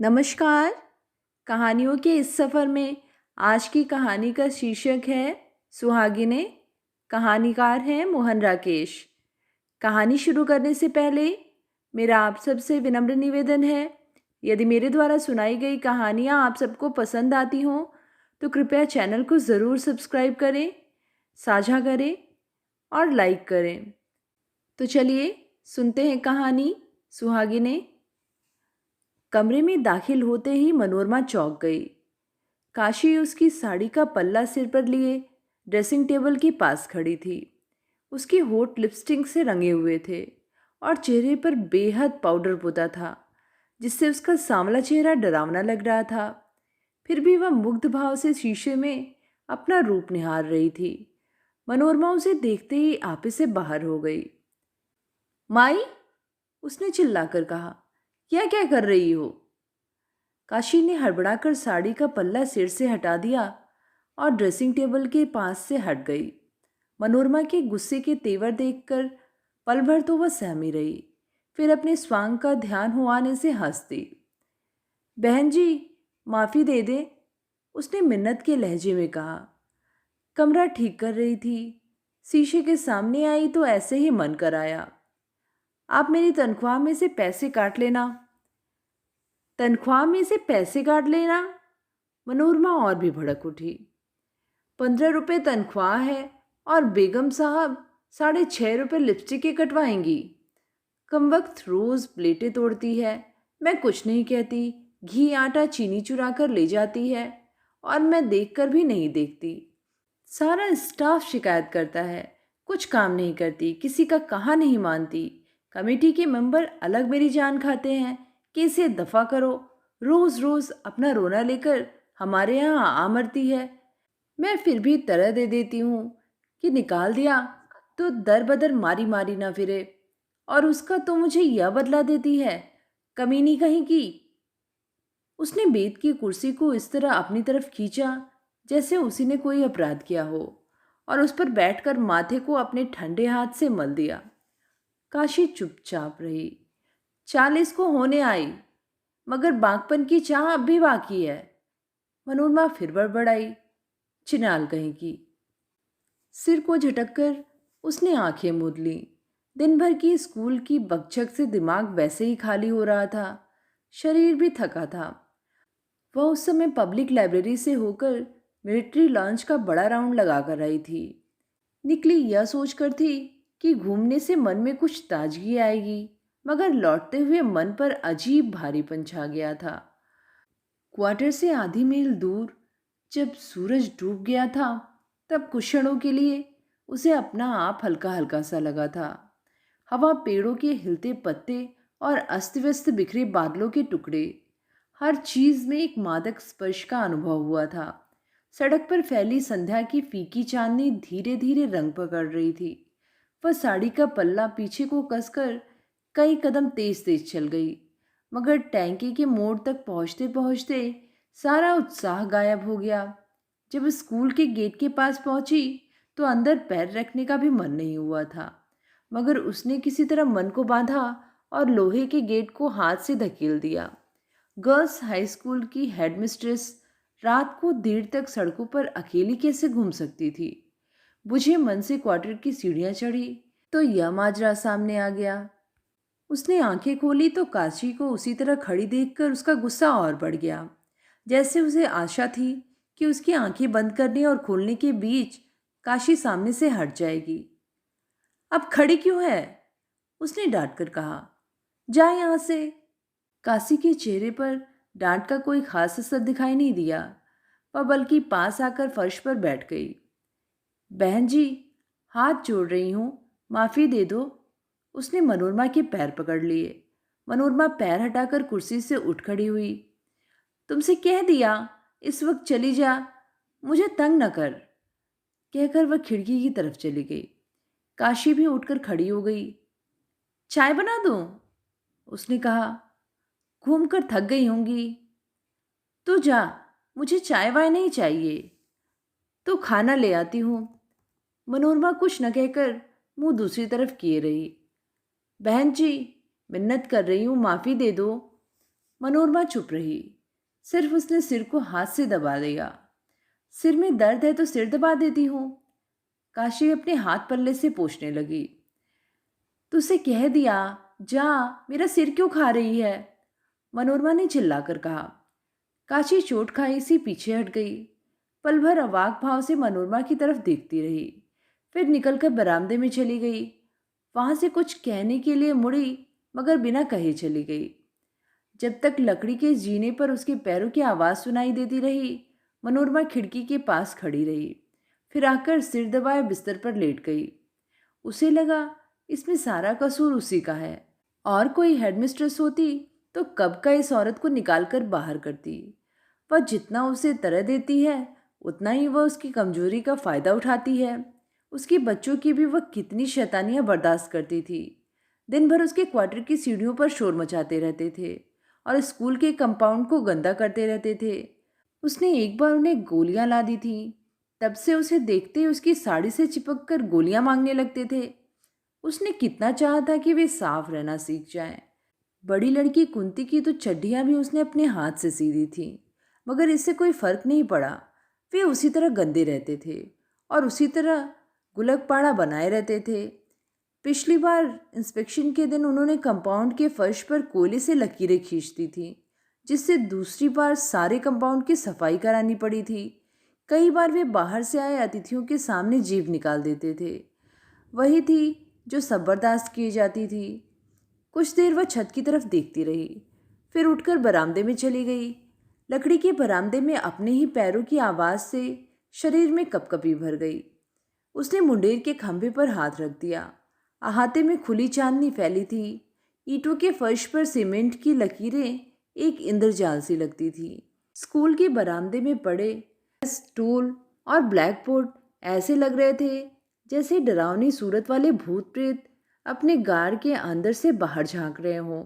नमस्कार। कहानियों के इस सफ़र में आज की कहानी का शीर्षक है सुहागिने। कहानीकार हैं मोहन राकेश। कहानी शुरू करने से पहले मेरा आप सबसे विनम्र निवेदन है, यदि मेरे द्वारा सुनाई गई कहानियाँ आप सबको पसंद आती हों तो कृपया चैनल को ज़रूर सब्सक्राइब करें, साझा करें और लाइक करें। तो चलिए सुनते हैं कहानी सुहागिने। कमरे में दाखिल होते ही मनोरमा चौंक गई। काशी उसकी साड़ी का पल्ला सिर पर लिए ड्रेसिंग टेबल के पास खड़ी थी। उसके होठ लिपस्टिक से रंगे हुए थे और चेहरे पर बेहद पाउडर पुता था, जिससे उसका सांवला चेहरा डरावना लग रहा था। फिर भी वह मुग्ध भाव से शीशे में अपना रूप निहार रही थी। मनोरमा उसे देखते ही आपे से बाहर हो गई। माई, उसने चिल्लाकर कहा, क्या क्या कर रही हो? काशी ने हड़बड़ाकर साड़ी का पल्ला सिर से हटा दिया और ड्रेसिंग टेबल के पास से हट गई। मनोरमा के गुस्से के तेवर देखकर पल भर तो वह सहमी रही, फिर अपने स्वांग का ध्यान हुआने से हंस दी। बहन जी, माफ़ी दे दे, उसने मिन्नत के लहजे में कहा। कमरा ठीक कर रही थी, शीशे के सामने आई तो ऐसे ही मन कर आया। आप मेरी तनख्वाह में से पैसे काट लेना। तनख्वाह में से पैसे काट लेना? मनोरमा और भी भड़क उठी। 15 रुपये तनख्वाह है और बेगम साहब 6.5 रुपये लिपस्टिक के कटवाएंगी। कम वक्त रोज़ प्लेटें तोड़ती है, मैं कुछ नहीं कहती, घी आटा चीनी चुरा कर ले जाती है और मैं देखकर भी नहीं देखती। सारा स्टाफ शिकायत करता है, कुछ काम नहीं करती, किसी का कहा नहीं मानती। कमेटी के मेंबर अलग मेरी जान खाते हैं कि इसे दफ़ा करो। रोज़ रोज़ अपना रोना लेकर हमारे यहाँ आ मरती है। मैं फिर भी तरह दे देती हूँ कि निकाल दिया तो दर बदर मारी मारी ना फिरे, और उसका तो मुझे यह बदला देती है, कमीनी कहीं की। उसने बेत की कुर्सी को इस तरह अपनी तरफ खींचा जैसे उसी ने कोई अपराध किया हो, और उस पर बैठकर माथे को अपने ठंडे हाथ से मल दिया। काशी चुपचाप रही। 40 को होने आई, मगर बागपन की चाह अब भी बाकी है। मनोरमा फिर बड़बड़ाई, चिनाल कहीं की। सिर को झटककर उसने आंखें मूंद लीं। दिन भर की स्कूल की बकझक से दिमाग वैसे ही खाली हो रहा था, शरीर भी थका था। वह उस समय पब्लिक लाइब्रेरी से होकर मिलिट्री लॉन्च का बड़ा राउंड लगा कर आई थी। निकली यह सोचकर थी कि घूमने से मन में कुछ ताजगी आएगी, मगर लौटते हुए मन पर अजीब भारीपन छा गया था। क्वार्टर से आधी मील दूर जब सूरज डूब गया था, तब कुछ क्षणों के लिए उसे अपना आप हल्का हल्का सा लगा था। हवा, पेड़ों के हिलते पत्ते और अस्त व्यस्त बिखरे बादलों के टुकड़े, हर चीज में एक मादक स्पर्श का अनुभव हुआ था। सड़क पर फैली संध्या की फीकी चांदनी धीरे धीरे रंग पकड़ रही थी। वह साड़ी का पल्ला पीछे को कसकर कई कदम तेज तेज चल गई, मगर टैंकी के मोड़ तक पहुंचते पहुंचते सारा उत्साह गायब हो गया। जब स्कूल के गेट के पास पहुंची तो अंदर पैर रखने का भी मन नहीं हुआ था, मगर उसने किसी तरह मन को बांधा और लोहे के गेट को हाथ से धकेल दिया। गर्ल्स हाई स्कूल की हेडमिस्ट्रेस रात को देर तक सड़कों पर अकेली कैसे घूम सकती थी? बुझे मन से क्वार्टर की सीढ़ियां चढ़ी तो यह माजरा सामने आ गया। उसने आंखें खोली तो काशी को उसी तरह खड़ी देखकर उसका गुस्सा और बढ़ गया। जैसे उसे आशा थी कि उसकी आंखें बंद करने और खोलने के बीच काशी सामने से हट जाएगी। अब खड़ी क्यों है? उसने डांट कर कहा। जा यहां से। काशी के चेहरे पर डांट का कोई खास असर दिखाई नहीं दिया। वह बल्कि पास आकर फर्श पर बैठ गई। बहन जी, हाथ जोड़ रही हूं, माफी दे दो। उसने मनोरमा के पैर पकड़ लिए। मनोरमा पैर हटाकर कुर्सी से उठ खड़ी हुई। तुमसे कह दिया इस वक्त चली जा, मुझे तंग न कर, कहकर वह खिड़की की तरफ चली गई। काशी भी उठकर खड़ी हो गई। चाय बना दूं? उसने कहा। घूमकर थक गई होंगी, तू जा, मुझे चाय वाय नहीं चाहिए। तो खाना ले आती हूँ। मनोरमा कुछ न कहकर मुंह दूसरी तरफ किए रही। बहन जी, मिन्नत कर रही हूँ, माफी दे दो। मनोरमा चुप रही। सिर्फ उसने सिर को हाथ से दबा दिया। सिर में दर्द है तो सिर दबा देती हूँ। काशी अपने हाथ पल्ले से पोंछने लगी। तुझसे कह दिया, जा, मेरा सिर क्यों खा रही है? मनोरमा ने चिल्लाकर कहा। काशी चोट खाई सी पीछे हट गई। पल भर अवाक भाव से मनोरमा की तरफ देखती रही, फिर निकलकर बरामदे में चली गई। वहां से कुछ कहने के लिए मुड़ी, मगर बिना कहे चली गई। जब तक लकड़ी के जीने पर उसके पैरों की आवाज़ सुनाई देती रही, मनोरमा खिड़की के पास खड़ी रही। फिर आकर सिर दबाए बिस्तर पर लेट गई। उसे लगा इसमें सारा कसूर उसी का है। और कोई हेडमिस्ट्रेस होती तो कब का इस औरत को निकाल कर बाहर करती। वह जितना उसे तरह देती है, उतना ही वह उसकी कमजोरी का फ़ायदा उठाती है। उसके बच्चों की भी वह कितनी शैतानियाँ बर्दाश्त करती थी। दिन भर उसके क्वार्टर की सीढ़ियों पर शोर मचाते रहते थे और स्कूल के कंपाउंड को गंदा करते रहते थे। उसने एक बार उन्हें गोलियां ला दी थी। तब से उसे देखते ही उसकी साड़ी से चिपक कर गोलियां मांगने लगते थे। उसने कितना चाहा था कि वे साफ रहना सीख जाएं। बड़ी लड़की कुंती की तो चड्डियां भी उसने अपने हाथ से सी दी थी, मगर इससे कोई फर्क नहीं पड़ा। वे उसी तरह गंदे रहते थे और उसी तरह गुलक पाड़ा बनाए रहते थे। पिछली बार इंस्पेक्शन के दिन उन्होंने कंपाउंड के फर्श पर कोयले से लकीरें खींच दी थी, जिससे दूसरी बार सारे कंपाउंड की सफाई करानी पड़ी थी। कई बार वे बाहर से आए अतिथियों के सामने जीभ निकाल देते थे। वही थी जो सब बर्दाश्त की जाती थी। कुछ देर वह छत की तरफ देखती रही, फिर उठकर बरामदे में चली गई। लकड़ी के बरामदे में अपने ही पैरों की आवाज़ से शरीर में कपकपी भर गई। उसने मुंडेर के खंभे पर हाथ रख दिया। अहाते में खुली चांदनी फैली थी। ईंटों के फर्श पर सीमेंट की लकीरें एक इंद्रजाल सी लगती थी। स्कूल के बरामदे में पड़े स्टूल और ब्लैक बोर्ड ऐसे लग रहे थे जैसे डरावनी सूरत वाले भूत प्रेत अपने गाड़ के अंदर से बाहर झांक रहे हों।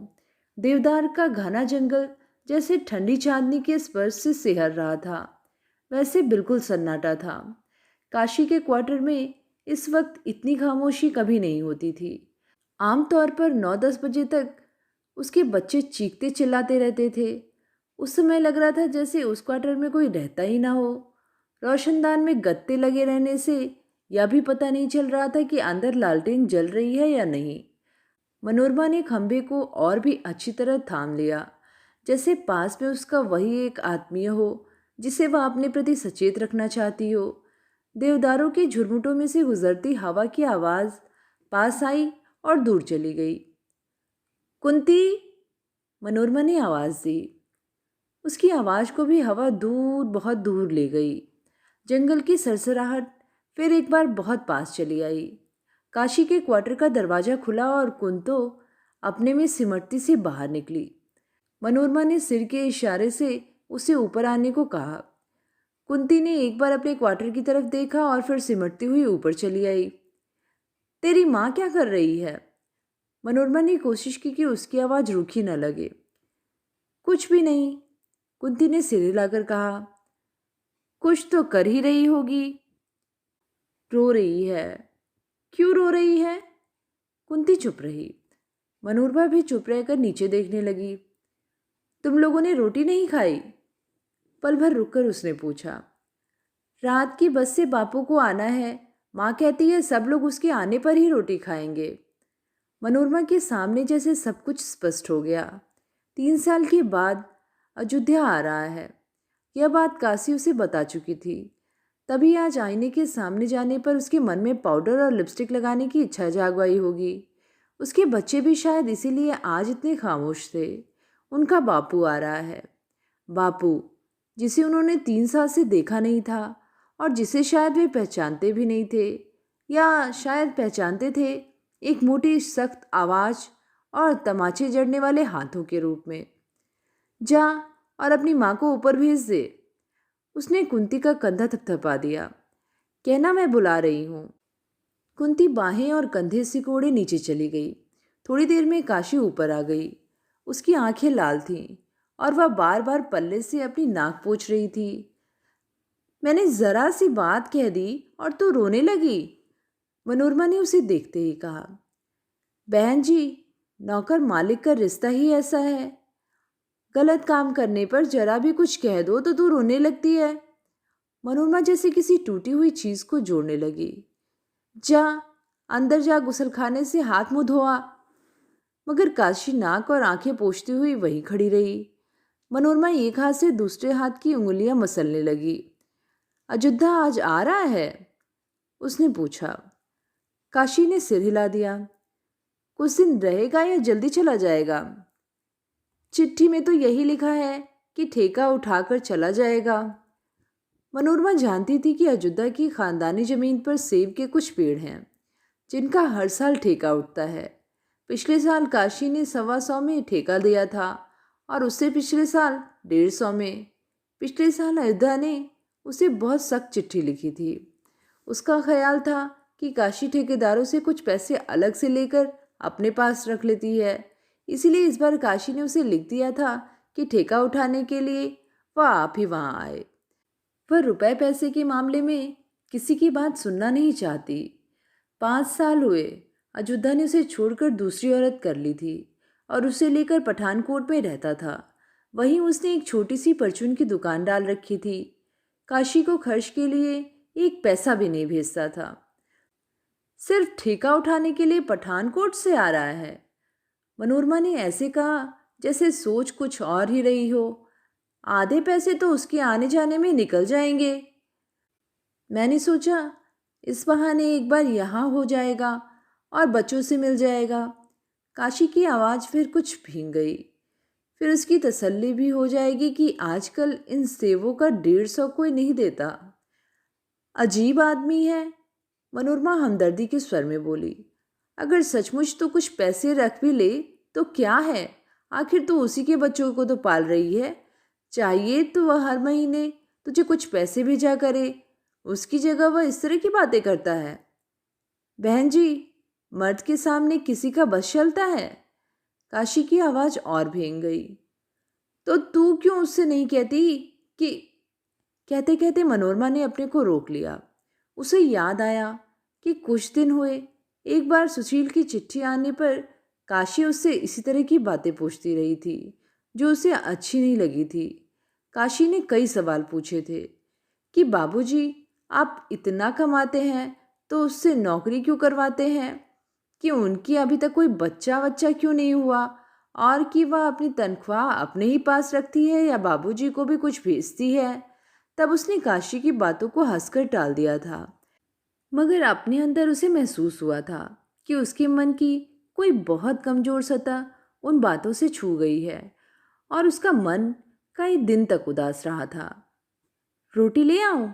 देवदार का घना जंगल जैसे ठंडी चांदनी के स्पर्श से सिहर रहा था, वैसे बिल्कुल सन्नाटा था। काशी के क्वार्टर में इस वक्त इतनी खामोशी कभी नहीं होती थी। आमतौर पर 9-10 बजे तक उसके बच्चे चीखते चिल्लाते रहते थे। उस समय लग रहा था जैसे उस क्वार्टर में कोई रहता ही ना हो। रोशनदान में गत्ते लगे रहने से यह भी पता नहीं चल रहा था कि अंदर लालटेन जल रही है या नहीं। मनोरमा ने खंभे को और भी अच्छी तरह थाम लिया, जैसे पास में उसका वही एक आत्मीय हो जिसे वह अपने प्रति सचेत रखना चाहती हो। देवदारों के झुरमुटों में से गुजरती हवा की आवाज़ पास आई और दूर चली गई। कुंती, मनोरमा ने आवाज़ दी। उसकी आवाज़ को भी हवा दूर, बहुत दूर ले गई। जंगल की सरसराहट फिर एक बार बहुत पास चली आई। काशी के क्वार्टर का दरवाज़ा खुला और कुंतो अपने में सिमटती से बाहर निकली। मनोरमा ने सिर के इशारे से उसे ऊपर आने को कहा। कुंती ने एक बार अपने क्वार्टर की तरफ देखा और फिर सिमटती हुई ऊपर चली आई। तेरी माँ क्या कर रही है? मनोरमा ने कोशिश की कि उसकी आवाज़ रूखी न लगे। कुछ भी नहीं, कुंती ने सिर हिलाकर कहा। कुछ तो कर ही रही होगी। रो रही है। क्यों रो रही है? कुंती चुप रही। मनोरमा भी चुप रहकर नीचे देखने लगी। तुम लोगों ने रोटी नहीं खाई? पल भर रुककर उसने पूछा। रात की बस से बापू को आना है। माँ कहती है सब लोग उसके आने पर ही रोटी खाएंगे। मनोरमा के सामने जैसे सब कुछ स्पष्ट हो गया। 3 साल के बाद अयोध्या आ रहा है, यह बात काशी उसे बता चुकी थी। तभी आज आईने के सामने जाने पर उसके मन में पाउडर और लिपस्टिक लगाने की इच्छा जाग आई होगी। उसके बच्चे भी शायद इसीलिए आज इतने खामोश थे। उनका बापू आ रहा है। बापू जिसे उन्होंने 3 साल से देखा नहीं था और जिसे शायद वे पहचानते भी नहीं थे, या शायद पहचानते थे, एक मोटी सख्त आवाज़ और तमाचे जड़ने वाले हाथों के रूप में। जा और अपनी माँ को ऊपर भेज दे। उसने कुंती का कंधा थपथपा दिया। कहना मैं बुला रही हूँ। कुंती बाहें और कंधे सिकोड़े नीचे चली गई। थोड़ी देर में काशी ऊपर आ गई। उसकी आंखें लाल थीं और वह बार बार पल्ले से अपनी नाक पोंछ रही थी। मैंने जरा सी बात कह दी और तू रोने लगी, मनोरमा ने उसे देखते ही कहा। बहन जी, नौकर मालिक का रिश्ता ही ऐसा है। गलत काम करने पर जरा भी कुछ कह दो तो तू रोने लगती है। मनोरमा जैसे किसी टूटी हुई चीज को जोड़ने लगी। जा, अंदर जा, गुसलखाने से हाथ मुंह धोआ। मगर काशी नाक और आंखें पोंछती हुई वहीं खड़ी रही। मनोरमा एक हाथ से दूसरे हाथ की उंगलियां मसलने लगी। अयोध्या आज आ रहा है? उसने पूछा। काशी ने सिर हिला दिया। कुछ दिन रहेगा या जल्दी चला जाएगा? चिट्ठी में तो यही लिखा है कि ठेका उठाकर चला जाएगा। मनोरमा जानती थी कि अयोध्या की खानदानी जमीन पर सेब के कुछ पेड़ हैं जिनका हर साल ठेका उठता है। पिछले साल काशी ने 125 में ठेका दिया था और उससे पिछले साल 150 में। पिछले साल अयोध्या ने उसे बहुत सख्त चिट्ठी लिखी थी। उसका ख्याल था कि काशी ठेकेदारों से कुछ पैसे अलग से लेकर अपने पास रख लेती है। इसीलिए इस बार काशी ने उसे लिख दिया था कि ठेका उठाने के लिए वह आप ही वहाँ आए। वह रुपए पैसे के मामले में किसी की बात सुनना नहीं चाहती। 5 साल हुए अयोध्या ने उसे छोड़कर दूसरी औरत कर ली थी और उसे लेकर पठानकोट में रहता था। वहीं उसने एक छोटी सी परचून की दुकान डाल रखी थी। काशी को खर्च के लिए एक पैसा भी नहीं भेजता था। सिर्फ ठेका उठाने के लिए पठानकोट से आ रहा है? मनोरमा ने ऐसे कहा जैसे सोच कुछ और ही रही हो। आधे पैसे तो उसके आने जाने में निकल जाएंगे। मैंने सोचा इस बहाने एक बार यहाँ हो जाएगा और बच्चों से मिल जाएगा। काशी की आवाज़ फिर कुछ भीग गई। फिर उसकी तसल्ली भी हो जाएगी कि आजकल इन सेवों का 150 कोई नहीं देता। अजीब आदमी है, मनोरमा हमदर्दी के स्वर में बोली। अगर सचमुच तो कुछ पैसे रख भी ले तो क्या है, आखिर तो उसी के बच्चों को तो पाल रही है। चाहिए तो वह हर महीने तुझे कुछ पैसे भेजा करे, उसकी जगह वह इस तरह की बातें करता है। बहन जी, मर्द के सामने किसी का बस चलता है? काशी की आवाज़ और भीग गई। तो तू क्यों उससे नहीं कहती कि... कहते कहते मनोरमा ने अपने को रोक लिया। उसे याद आया कि कुछ दिन हुए एक बार सुशील की चिट्ठी आने पर काशी उससे इसी तरह की बातें पूछती रही थी जो उसे अच्छी नहीं लगी थी। काशी ने कई सवाल पूछे थे कि बाबूजी, आप इतना कमाते हैं तो उससे नौकरी क्यों करवाते हैं, कि उनकी अभी तक कोई बच्चा क्यों नहीं हुआ, और कि वह अपनी तनख्वाह अपने ही पास रखती है या बाबूजी को भी कुछ भेजती है। तब उसने काशी की बातों को हंसकर टाल दिया था, मगर अपने अंदर उसे महसूस हुआ था कि उसके मन की कोई बहुत कमजोर सतह उन बातों से छू गई है और उसका मन कई दिन तक उदास रहा था। रोटी ले आऊं?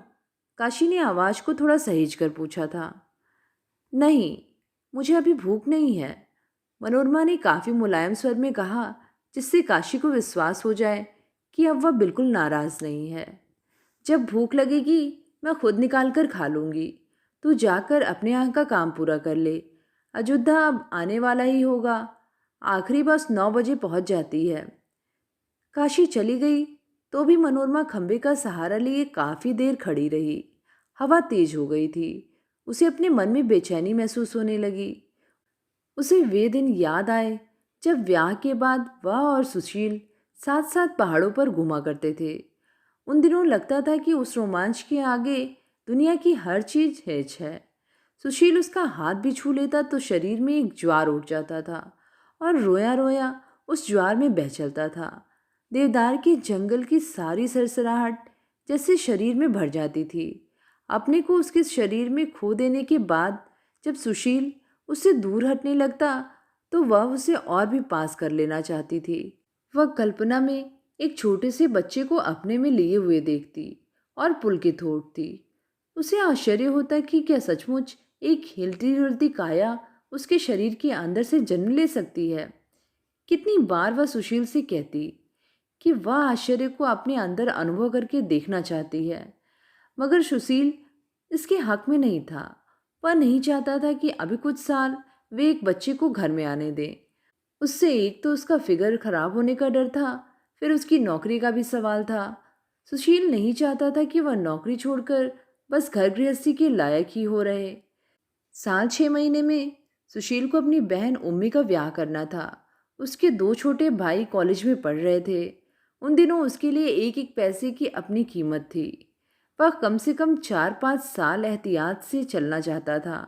काशी ने आवाज को थोड़ा सहेज कर पूछा था। नहीं, मुझे अभी भूख नहीं है, मनोरमा ने काफी मुलायम स्वर में कहा, जिससे काशी को विश्वास हो जाए कि अब वह बिल्कुल नाराज नहीं है। जब भूख लगेगी मैं खुद निकाल कर खा लूंगी। तू जाकर अपने यहाँ का काम पूरा कर ले। अयोध्या अब आने वाला ही होगा। आखिरी बस 9 बजे पहुंच जाती है। काशी चली गई तो भी मनोरमा खंबे का सहारा लिए काफी देर खड़ी रही। हवा तेज हो गई थी। उसे अपने मन में बेचैनी महसूस होने लगी। उसे वे दिन याद आए जब ब्याह के बाद वह और सुशील साथ साथ पहाड़ों पर घूमा करते थे। उन दिनों लगता था कि उस रोमांच के आगे दुनिया की हर चीज हेच है। सुशील उसका हाथ भी छू लेता तो शरीर में एक ज्वार उठ जाता था और रोया रोया उस ज्वार में बह चलता था। देवदार के जंगल की सारी सरसराहट जैसे शरीर में भर जाती थी। अपने को उसके शरीर में खो देने के बाद जब सुशील उससे दूर हटने लगता तो वह उसे और भी पास कर लेना चाहती थी। वह कल्पना में एक छोटे से बच्चे को अपने में लिए हुए देखती और पुलकित होती। उसे आश्चर्य होता कि क्या सचमुच एक हिलती डुलती काया उसके शरीर के अंदर से जन्म ले सकती है। कितनी बार वह सुशील से कहती कि वह आश्चर्य को अपने अंदर अनुभव करके देखना चाहती है, मगर सुशील इसके हक में नहीं था। वह नहीं चाहता था कि अभी कुछ साल वे एक बच्चे को घर में आने दें। उससे एक तो उसका फिगर खराब होने का डर था, फिर उसकी नौकरी का भी सवाल था। सुशील नहीं चाहता था कि वह नौकरी छोड़कर बस घर गृहस्थी के लायक ही हो रहे। साल 6 महीने में सुशील को अपनी बहन उम्मी का ब्याह करना था। उसके 2 छोटे भाई कॉलेज में पढ़ रहे थे। उन दिनों उसके लिए एक एक पैसे की अपनी कीमत थी। वह कम से कम 4-5 साल एहतियात से चलना चाहता था।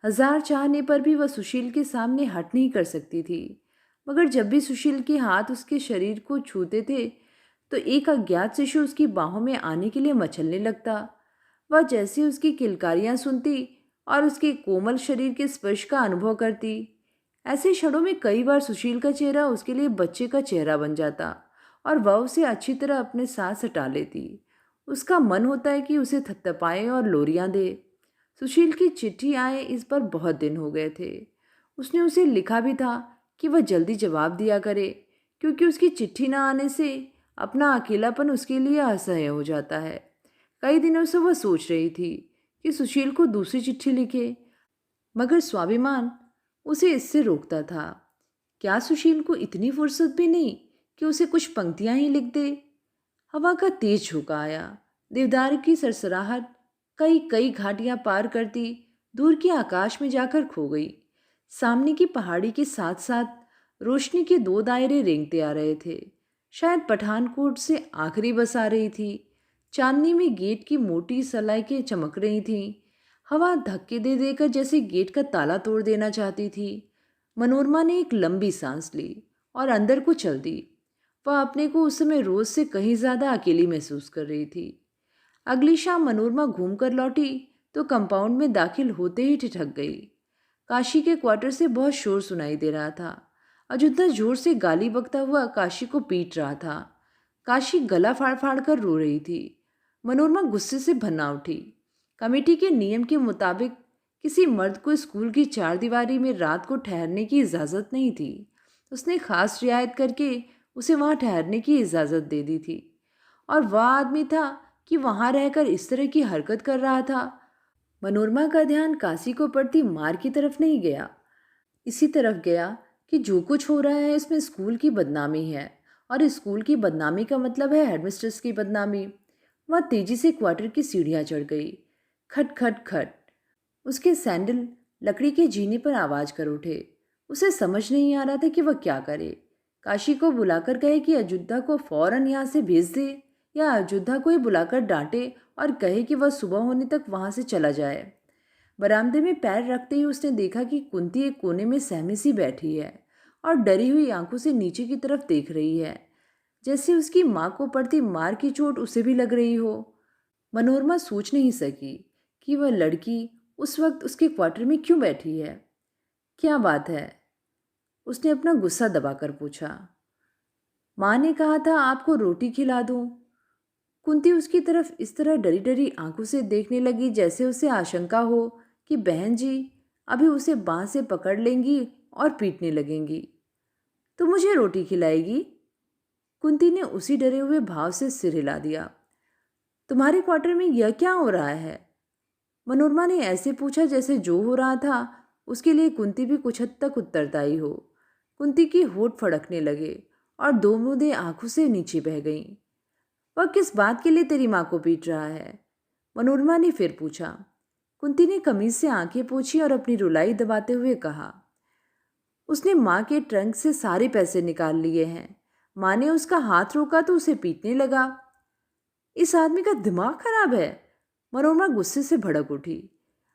हजार चाहने पर भी वह सुशील के सामने हट नहीं कर सकती थी। मगर जब भी सुशील के हाथ उसके शरीर को छूते थे तो एक अज्ञात शिशु उसकी बाहों में आने के लिए मचलने लगता। वह जैसे उसकी किलकारियां सुनती और उसके कोमल शरीर के स्पर्श का अनुभव करती। ऐसे क्षणों में कई बार सुशील का चेहरा उसके लिए बच्चे का चेहरा बन जाता और वह उसे अच्छी तरह अपने साथ सटा लेती। उसका मन होता है कि उसे थपथपाए और लोरियां दे। सुशील की चिट्ठी आए इस पर बहुत दिन हो गए थे। उसने उसे लिखा भी था कि वह जल्दी जवाब दिया करे, क्योंकि उसकी चिट्ठी न आने से अपना अकेलापन उसके लिए असह्य हो जाता है। कई दिनों से वह सोच रही थी कि सुशील को दूसरी चिट्ठी लिखे, मगर स्वाभिमान उसे इससे रोकता था। क्या सुशील को इतनी फुर्सत भी नहीं कि उसे कुछ पंक्तियां ही लिख दे? हवा का तेज झोंका आया। देवदार की सरसराहट कई कई घाटियां पार करती दूर के आकाश में जाकर खो गई। सामने की पहाड़ी के साथ साथ रोशनी के दो दायरे रेंगते आ रहे थे। शायद पठानकोट से आखिरी बस आ रही थी। चांदनी में गेट की मोटी सलाइकें चमक रही थीं। हवा धक्के दे देकर जैसे गेट का ताला तोड़ देना चाहती थी। मनोरमा ने एक लंबी सांस ली और अंदर को चल दी। वह अपने को उस समय रोज से कहीं ज्यादा अकेली महसूस कर रही थी। अगली शाम मनोरमा घूमकर लौटी तो कंपाउंड में दाखिल होते ही ठिठक गई। काशी के क्वार्टर से बहुत शोर सुनाई दे रहा था। अयोध्या जोर से गाली बकता हुआ काशी को पीट रहा था। काशी गला फाड़ फाड़ कर रो रही थी। मनोरमा गुस्से से भन्ना उठी। कमेटी के नियम के मुताबिक किसी मर्द को स्कूल की चारदीवारी में रात को ठहरने की इजाज़त नहीं थी। उसने खास रियायत करके उसे वहां ठहरने की इजाज़त दे दी थी। और वह आदमी था कि वहां रहकर इस तरह की हरकत कर रहा था। मनोरमा का ध्यान काशी को पड़ती मार की तरफ नहीं गया, इसी तरफ गया कि जो कुछ हो रहा है इसमें स्कूल की बदनामी है, और स्कूल की बदनामी का मतलब है हेडमिस्ट्रेस की बदनामी। वह तेजी से क्वार्टर की सीढ़ियां चढ़ गई। खट खट खट उसके सैंडल लकड़ी के जीने पर आवाज कर उठे। उसे समझ नहीं आ रहा था कि वह क्या करे। काशी को बुलाकर कहे कि अयोध्या को फौरन यहाँ से भेज दे, या अयोध्या को ही बुलाकर डांटे और कहे कि वह सुबह होने तक वहां से चला जाए। बरामदे में पैर रखते ही उसने देखा कि कुंती एक कोने में सहमी सी बैठी है और डरी हुई आंखों से नीचे की तरफ देख रही है, जैसे उसकी माँ को पड़ती मार की चोट उसे भी लग रही हो। मनोरमा सोच नहीं सकी कि वह लड़की उस वक्त उसके क्वार्टर में क्यों बैठी है। क्या बात है? उसने अपना गुस्सा दबाकर पूछा। माँ ने कहा था आपको रोटी खिला दूं। कुंती उसकी तरफ इस तरह डरी डरी आंखों से देखने लगी जैसे उसे आशंका हो कि बहन जी अभी उसे बांह से पकड़ लेंगी और पीटने लगेंगी। तो मुझे रोटी खिलाएगी? कुंती ने उसी डरे हुए भाव से सिर हिला दिया। तुम्हारे क्वार्टर में यह क्या हो रहा है? मनोरमा ने ऐसे पूछा जैसे जो हो रहा था उसके लिए कुंती भी कुछ हद तक उत्तरदायी हो। कुंती की होठ फड़कने लगे और दो बूंदें आंखों से नीचे बह गईं। वह किस बात के लिए तेरी माँ को पीट रहा है? मनोरमा ने फिर पूछा। कुंती ने कमीज से आंखें पोंछी और अपनी रुलाई दबाते हुए कहा, उसने माँ के ट्रंक से सारे पैसे निकाल लिए हैं। माँ ने उसका हाथ रोका तो उसे पीटने लगा। इस आदमी का दिमाग खराब है। मनोरमा गुस्से से भड़क उठी।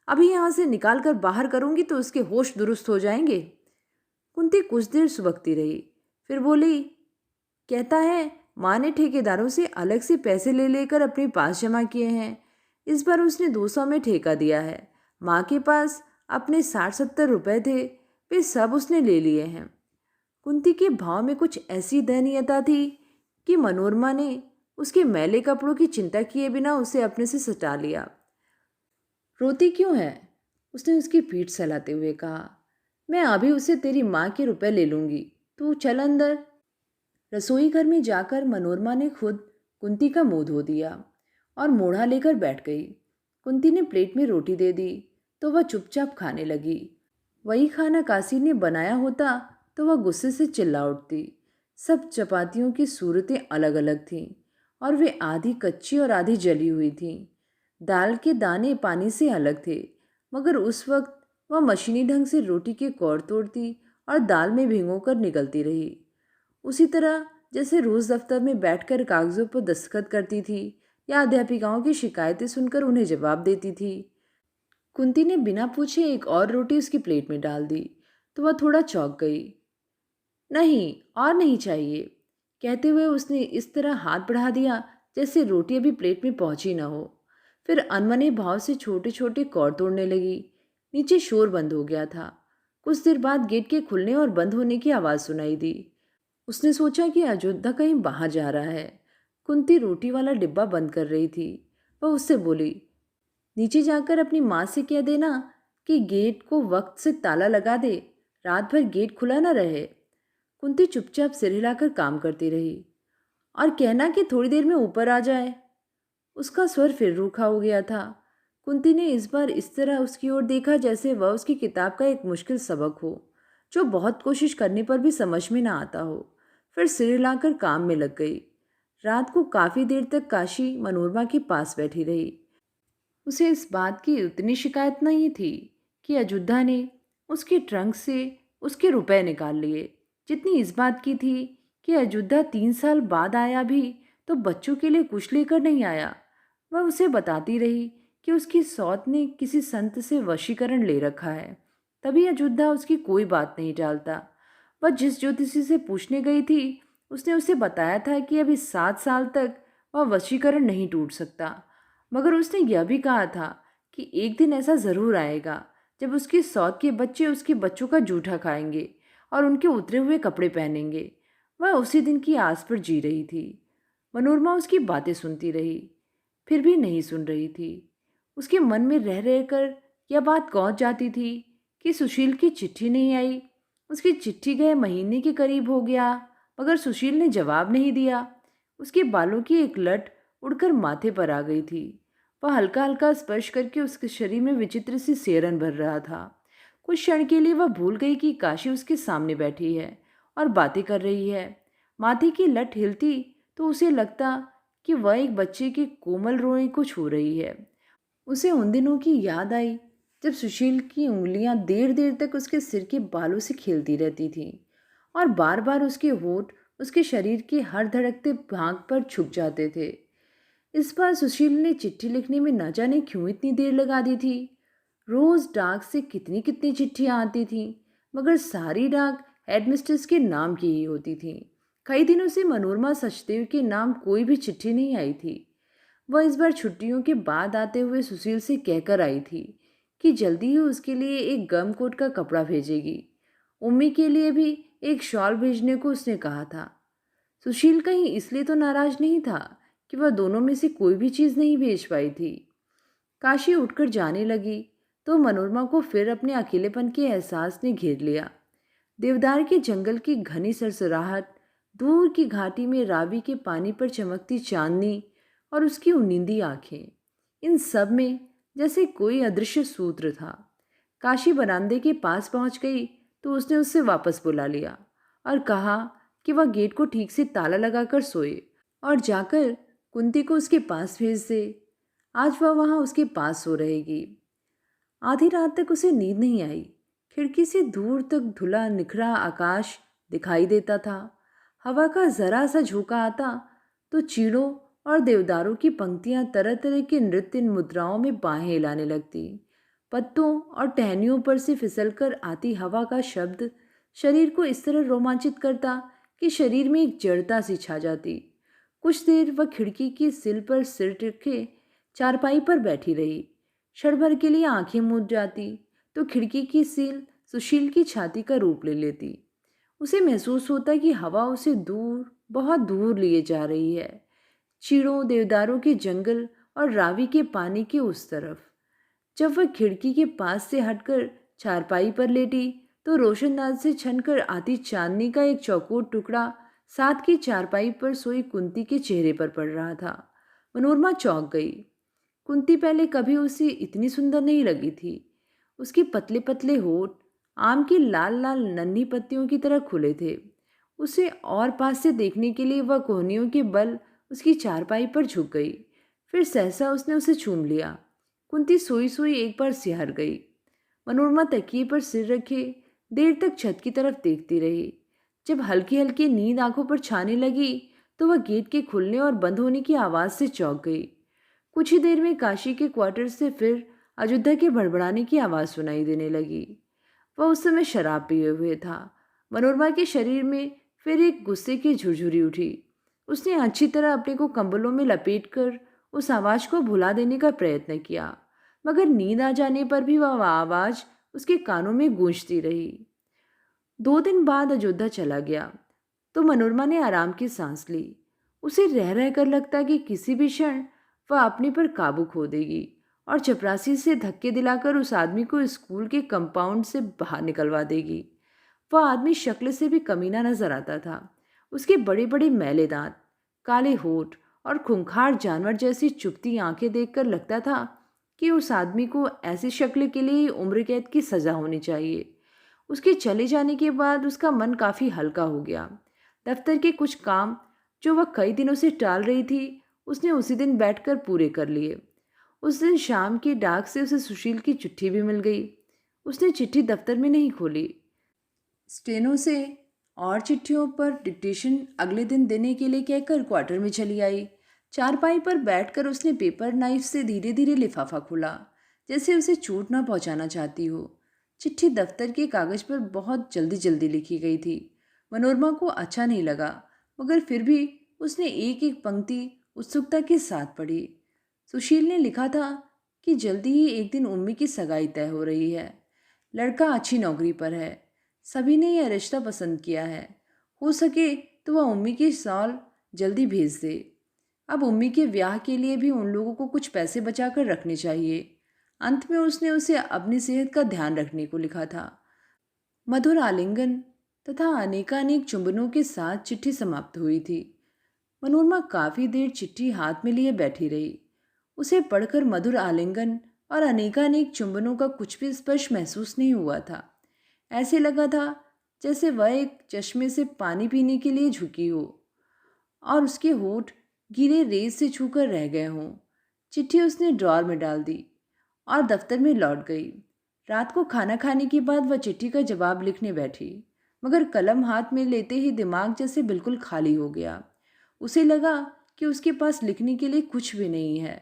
अभी यहां से निकाल कर बाहर करूंगी तो उसके होश दुरुस्त हो जाएंगे। कुंती कुछ देर सुबकती रही, फिर बोली, कहता है माँ ने ठेकेदारों से अलग से पैसे ले लेकर अपने पास जमा किए हैं। इस बार उसने 200 में ठेका दिया है। माँ के पास अपने 60-70 रुपए थे, वे सब उसने ले लिए हैं। कुंती के भाव में कुछ ऐसी दयनीयता थी कि मनोरमा ने उसके मैले कपड़ों की चिंता किए बिना उसे अपने से सटा लिया। रोती क्यों है? उसने उसकी पीठ सहलाते हुए कहा। मैं अभी उसे तेरी माँ के रुपए ले लूंगी, तू चल अंदर। रसोई घर में जाकर मनोरमा ने खुद कुंती का मुंह धो दिया और मोढ़ा लेकर बैठ गई। कुंती ने प्लेट में रोटी दे दी तो वह चुपचाप खाने लगी। वही खाना काशी ने बनाया होता तो वह गुस्से से चिल्ला उठती। सब चपातियों की सूरतें अलग अलग थीं और वे आधी कच्ची और आधी जली हुई थीं। दाल के दाने पानी से अलग थे, मगर उस वक्त वह मशीनी ढंग से रोटी के कौर तोड़ती और दाल में भिगोकर निगलती रही। उसी तरह जैसे रोज़ दफ्तर में बैठकर कागज़ों पर दस्तखत करती थी या अध्यापिकाओं की शिकायतें सुनकर उन्हें जवाब देती थी। कुंती ने बिना पूछे एक और रोटी उसकी प्लेट में डाल दी तो वह थोड़ा चौंक गई। नहीं, और नहीं चाहिए, कहते हुए उसने इस तरह हाथ बढ़ा दिया जैसे रोटी अभी प्लेट में पहुंची न हो। फिर अनमने भाव से छोटे छोटे कौर तोड़ने लगी। नीचे शोर बंद हो गया था। कुछ देर बाद गेट के खुलने और बंद होने की आवाज़ सुनाई दी। उसने सोचा कि अयोध्या कहीं बाहर जा रहा है। कुंती रोटी वाला डिब्बा बंद कर रही थी। वह उससे बोली, नीचे जाकर अपनी माँ से कह देना कि गेट को वक्त से ताला लगा दे, रात भर गेट खुला न रहे। कुंती चुपचाप सिर हिलाकर काम करती रही। और कहना कि थोड़ी देर में ऊपर आ जाए। उसका स्वर फिर रूखा हो गया था। कुंती ने इस बार इस तरह उसकी ओर देखा जैसे वह उसकी किताब का एक मुश्किल सबक हो जो बहुत कोशिश करने पर भी समझ में ना आता हो। फिर सिर हिलाकर काम में लग गई। रात को काफ़ी देर तक काशी मनोरमा के पास बैठी रही। उसे इस बात की उतनी शिकायत नहीं थी कि अयोध्या ने उसके ट्रंक से उसके रुपए निकाल लिए, जितनी इस बात की थी कि अयोध्या 3 साल बाद आया भी तो बच्चों के लिए कुछ लेकर नहीं आया। वह उसे बताती रही कि उसकी सौत ने किसी संत से वशीकरण ले रखा है, तभी अयोध्या उसकी कोई बात नहीं टालता। वह जिस ज्योतिषी से पूछने गई थी उसने उसे बताया था कि अभी 7 साल तक वह वशीकरण नहीं टूट सकता, मगर उसने यह भी कहा था कि एक दिन ऐसा ज़रूर आएगा जब उसकी सौत के बच्चे उसके बच्चों का जूठा खाएंगे और उनके उतरे हुए कपड़े पहनेंगे। वह उसी दिन की आस पर जी रही थी। मनोरमा उसकी बातें सुनती रही, फिर भी नहीं सुन रही थी। उसके मन में रह रहकर यह बात गौंज जाती थी कि सुशील की चिट्ठी नहीं आई। उसकी चिट्ठी गए महीने के करीब हो गया, मगर सुशील ने जवाब नहीं दिया। उसके बालों की एक लट उड़कर माथे पर आ गई थी। वह हल्का हल्का स्पर्श करके उसके शरीर में विचित्र सी सेरन भर रहा था। कुछ क्षण के लिए वह भूल गई कि काशी उसके सामने बैठी है और बातें कर रही है। माथे की लट हिलती तो उसे लगता कि वह एक बच्चे के कोमल रोए को छू रही है। उसे उन दिनों की याद आई जब सुशील की उंगलियां देर देर तक उसके सिर के बालों से खेलती रहती थीं और बार बार उसके होठ उसके शरीर के हर धड़कते भाग पर छुप जाते थे। इस बार सुशील ने चिट्ठी लिखने में न जाने क्यों इतनी देर लगा दी थी। रोज डाक से कितनी कितनी चिट्ठियां आती थीं, मगर सारी डाक हेडमिस्ट्रेस के नाम की ही होती थीं। कई दिनों से मनोरमा सचदेव के नाम कोई भी चिट्ठी नहीं आई थी। वह इस बार छुट्टियों के बाद आते हुए सुशील से कहकर आई थी कि जल्दी ही उसके लिए एक गम कोट का कपड़ा भेजेगी। उम्मी के लिए भी एक शॉल भेजने को उसने कहा था। सुशील कहीं इसलिए तो नाराज नहीं था कि वह दोनों में से कोई भी चीज़ नहीं भेज पाई थी। काशी उठकर जाने लगी तो मनोरमा को फिर अपने अकेलेपन के एहसास ने घेर लिया। देवदार के जंगल की घनी सरसराहट, दूर की घाटी में रावी के पानी पर चमकती चांदनी और उसकी उनिंदी आंखें, इन सब में जैसे कोई अदृश्य सूत्र था। काशी बरामदे के पास पहुंच गई तो उसने उससे वापस बुला लिया और कहा कि वह गेट को ठीक से ताला लगाकर सोए और जाकर कुंती को उसके पास भेज दे। आज वह वहां उसके पास सो रहेगी। आधी रात तक उसे नींद नहीं आई। खिड़की से दूर तक धुला निखरा आकाश दिखाई देता था। हवा का जरा सा झोंका आता तो चीड़ों और देवदारों की पंक्तियां तरह तरह के नृत्य मुद्राओं में बाहें हिलाने लगती। पत्तों और टहनियों पर से फिसलकर आती हवा का शब्द शरीर को इस तरह रोमांचित करता कि शरीर में एक जड़ता सी छा जाती। कुछ देर वह खिड़की की सिल पर सिर रखे चारपाई पर बैठी रही। क्षण भर के लिए आंखें मूंद जाती तो खिड़की की सील सुशील की छाती का रूप ले लेती। उसे महसूस होता कि हवा उसे दूर, बहुत दूर लिए जा रही है, चीड़ों, देवदारों के जंगल और रावी के पानी के उस तरफ। जब वह खिड़की के पास से हटकर चारपाई पर लेटी तो रोशनदान से छनकर आती चांदनी का एक चौकोर टुकड़ा साथ की चारपाई पर सोई कुंती के चेहरे पर पड़ रहा था। मनोरमा चौंक गई। कुंती पहले कभी उसे इतनी सुंदर नहीं लगी थी। उसके पतले पतले होठ आम की लाल लाल नन्ही पत्तियों की तरह खुले थे। उसे और पास से देखने के लिए वह कोहनियों के बल उसकी चारपाई पर झुक गई। फिर सहसा उसने उसे चूम लिया। कुंती सोई सोई एक बार सिहर गई। मनोरमा तकिए पर सिर रखे देर तक छत की तरफ देखती रही। जब हल्की हल्की नींद आंखों पर छाने लगी तो वह गेट के खुलने और बंद होने की आवाज़ से चौंक गई। कुछ ही देर में काशी के क्वार्टर से फिर अयोध्या के बड़बड़ाने की आवाज़ सुनाई देने लगी। वह उस समय शराब पिए हुए था। मनोरमा के शरीर में फिर एक गुस्से की झुरझुरी उठी। उसने अच्छी तरह अपने को कंबलों में लपेटकर उस आवाज़ को भुला देने का प्रयत्न किया, मगर नींद आ जाने पर भी वह आवाज़ उसके कानों में गूंजती रही। 2 दिन बाद अयोध्या चला गया तो मनोरमा ने आराम की सांस ली। उसे रह रह कर लगता कि किसी भी क्षण वह अपने पर काबू खो देगी और चपरासी से धक्के दिलाकर उस आदमी को स्कूल के कंपाउंड से बाहर निकलवा देगी। वह आदमी शक्ल से भी कमीना नजर आता था। उसके बड़े बड़े मैले दांत, काले होठ और खूंखार जानवर जैसी चुभती आंखें देखकर लगता था कि उस आदमी को ऐसी शक्ल के लिए ही उम्र कैद की सजा होनी चाहिए। उसके चले जाने के बाद उसका मन काफी हल्का हो गया। दफ्तर के कुछ काम जो वह कई दिनों से टाल रही थी, उसने उसी दिन बैठकर पूरे कर लिए। उस दिन शाम की डाक से उसे सुशील की चिट्ठी भी मिल गई। उसने चिट्ठी दफ्तर में नहीं खोली, स्टेनो से और चिट्ठियों पर डिक्टेशन अगले दिन देने के लिए कहकर क्वार्टर में चली आई। चारपाई पर बैठकर उसने पेपर नाइफ से धीरे धीरे लिफाफा खोला, जैसे उसे चोट न पहुंचाना चाहती हो। चिट्ठी दफ्तर के कागज पर बहुत जल्दी जल्दी लिखी गई थी। मनोरमा को अच्छा नहीं लगा, मगर फिर भी उसने एक एक पंक्ति उत्सुकता के साथ पढ़ी। सुशील ने लिखा था कि जल्दी ही एक दिन उम्मी की सगाई तय हो रही है। लड़का अच्छी नौकरी पर है। सभी ने यह रिश्ता पसंद किया है। हो सके तो वह उम्मी की सॉल जल्दी भेज दे। अब उम्मी के ब्याह के लिए भी उन लोगों को कुछ पैसे बचा कर रखने चाहिए। अंत में उसने उसे अपनी सेहत का ध्यान रखने को लिखा था। मधुर आलिंगन तथा अनेकानेक चुंबनों के साथ चिट्ठी समाप्त हुई थी। मनोरमा काफी देर चिट्ठी हाथ में लिए बैठी रही। उसे पढ़कर मधुर आलिंगन और अनेकानेक चुंबनों का कुछ भी स्पर्श महसूस नहीं हुआ था। ऐसे लगा था जैसे वह एक चश्मे से पानी पीने के लिए झुकी हो और उसके होठ गीले रेत से छूकर रह गए हों। चिट्ठी उसने ड्रॉर में डाल दी और दफ्तर में लौट गई। रात को खाना खाने के बाद वह चिट्ठी का जवाब लिखने बैठी, मगर कलम हाथ में लेते ही दिमाग जैसे बिल्कुल खाली हो गया। उसे लगा कि उसके पास लिखने के लिए कुछ भी नहीं है।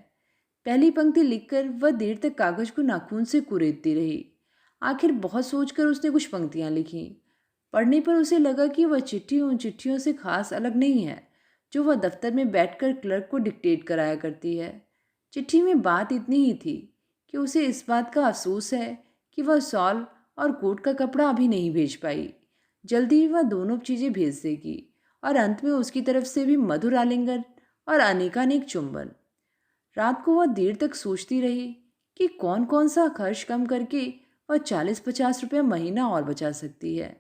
पहली पंक्ति लिखकर वह देर तक कागज को नाखून से कुरेदती रही। आखिर बहुत सोचकर उसने कुछ पंक्तियां लिखीं। पढ़ने पर उसे लगा कि वह चिट्ठी उन चिट्ठियों से खास अलग नहीं है जो वह दफ्तर में बैठकर क्लर्क को डिक्टेट कराया करती है। चिट्ठी में बात इतनी ही थी कि उसे इस बात का अफसोस है कि वह शॉल और कोट का कपड़ा अभी नहीं भेज पाई। जल्दी ही वह दोनों चीज़ें भेज देगी और अंत में उसकी तरफ से भी मधुर आलिंगन और अनेकानेक चुंबन। रात को वह देर तक सोचती रही कि कौन कौन सा खर्च कम करके वह 40-50 रुपये महीना और बचा सकती है।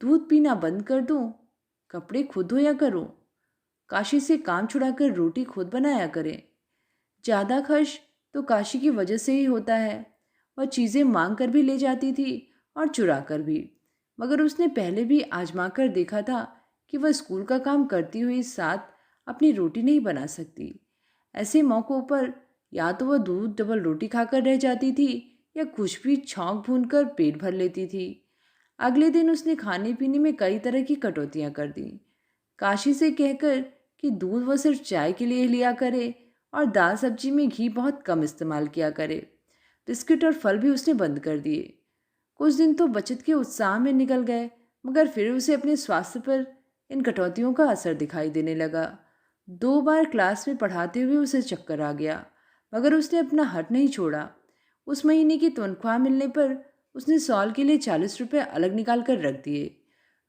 दूध पीना बंद कर दूं, कपड़े खुद धोया करूं, काशी से काम छुड़ाकर रोटी खुद बनाया करें। ज़्यादा खर्च तो काशी की वजह से ही होता है। वह चीज़ें मांग कर भी ले जाती थी और चुरा कर भी, मगर उसने पहले भी आजमा कर देखा था कि वह स्कूल का काम करती हुई साथ अपनी रोटी नहीं बना सकती। ऐसे मौक़ों पर या तो वह दूध डबल रोटी खाकर रह जाती थी या कुछ भी छौंक भून कर पेट भर लेती थी। अगले दिन उसने खाने पीने में कई तरह की कटौतियाँ कर दी। काशी से कहकर कि दूध वह सिर्फ चाय के लिए लिया करे और दाल सब्जी में घी बहुत कम इस्तेमाल किया करे। बिस्किट और फल भी उसने बंद कर दिए। कुछ दिन तो बचत के उत्साह में निकल गए, मगर फिर उसे अपने स्वास्थ्य पर इन कटौतियों का असर दिखाई देने लगा। 2 बार क्लास में पढ़ाते हुए उसे चक्कर आ गया, मगर उसने अपना हट नहीं छोड़ा। उस महीने की तनख्वाह मिलने पर उसने सॉल के लिए 40 रुपये अलग निकाल कर रख दिए।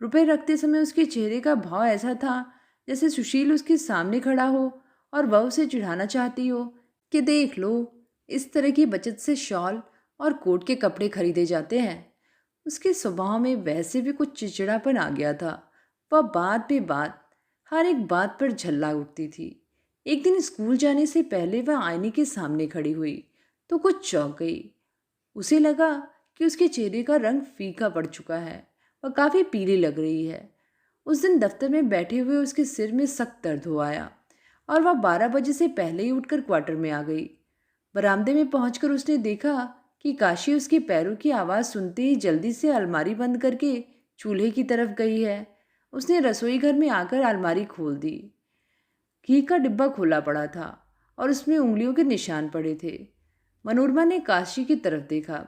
रुपए रखते समय उसके चेहरे का भाव ऐसा था जैसे सुशील उसके सामने खड़ा हो और वह उसे चिढ़ाना चाहती हो कि देख लो, इस तरह की बचत से शॉल और कोट के कपड़े खरीदे जाते हैं। उसके स्वभाव में वैसे भी कुछ चिड़चिड़ापन आ गया था। वह बात बे बात हर एक बात पर झल्ला उठती थी। एक दिन स्कूल जाने से पहले वह आईने के सामने खड़ी हुई तो कुछ चौंक गई। उसे लगा कि उसके चेहरे का रंग फीका पड़ चुका है। वह काफ़ी पीली लग रही है। उस दिन दफ्तर में बैठे हुए उसके सिर में सख्त दर्द हो आया और वह 12 बजे से पहले ही उठकर क्वार्टर में आ गई। बरामदे में पहुंचकर उसने देखा कि काशी उसके पैरों की आवाज़ सुनते ही जल्दी से अलमारी बंद करके चूल्हे की तरफ गई है। उसने रसोई घर में आकर अलमारी खोल दी। घी का डिब्बा खुला पड़ा था और उसमें उंगलियों के निशान पड़े थे। मनोरमा ने काशी की तरफ देखा।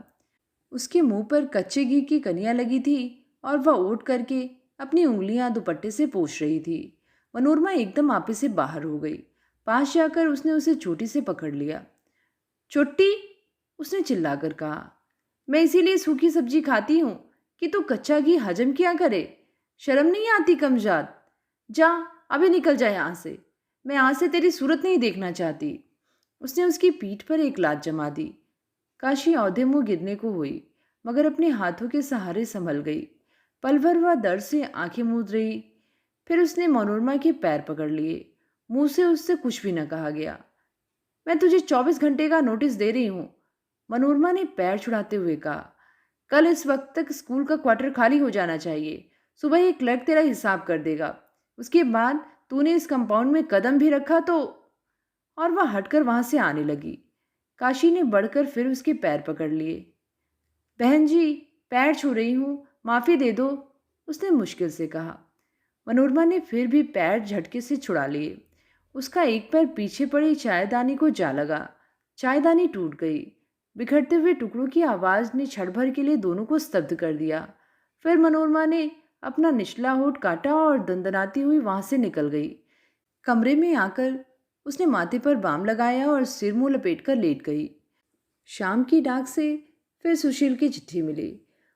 उसके मुंह पर कच्चे घी की कनियां लगी थी और वह ओट करके अपनी उंगलियां दुपट्टे से पोंछ रही थी। मनोरमा एकदम आपे से बाहर हो गई। पास जाकर उसने उसे चोटी से पकड़ लिया। चोटी, उसने चिल्लाकर कहा, मैं इसीलिए सूखी सब्जी खाती हूँ कि तू कच्चा घी हजम किया करे। शर्म नहीं आती कमजात? जा, अभी निकल जा यहाँ से। मैं आज से तेरी सूरत नहीं देखना चाहती। उसने उसकी पीठ पर एक लात जमा दी। काशी औधे मुंह गिरने को हुई, मगर अपने हाथों के सहारे संभल गई। पल भर वह दर्द से आंखें मूंद रही। फिर उसने मनोरमा के पैर पकड़ लिए। मुंह से उससे कुछ भी न कहा गया। मैं तुझे 24 घंटे का नोटिस दे रही हूँ, मनोरमा ने पैर छुड़ाते हुए कहा। कल इस वक्त तक स्कूल का क्वार्टर खाली हो जाना चाहिए। सुबह एक क्लर्क तेरा हिसाब कर देगा। उसके बाद तूने इस कंपाउंड में कदम भी रखा तो। और वह हटकर वहां से आने लगी। काशी ने बढ़कर फिर उसके पैर पकड़ लिए। बहन जी, पैर छू रही हूँ, माफी दे दो, उसने मुश्किल से कहा। मनोरमा ने फिर भी पैर झटके से छुड़ा लिए। उसका एक पैर पीछे पड़ी चायदानी को जा लगा। चायदानी टूट गई। बिखरते हुए टुकड़ों की आवाज ने क्षण भर के लिए दोनों को स्तब्ध कर दिया। फिर मनोरमा ने अपना निचला होठ काटा और दंदनाती हुई वहां से निकल गई। कमरे में आकर उसने माथे पर बाम लगाया और सिर मुंह लपेट कर लेट गई। शाम की डाक से फिर सुशील की चिट्ठी मिली।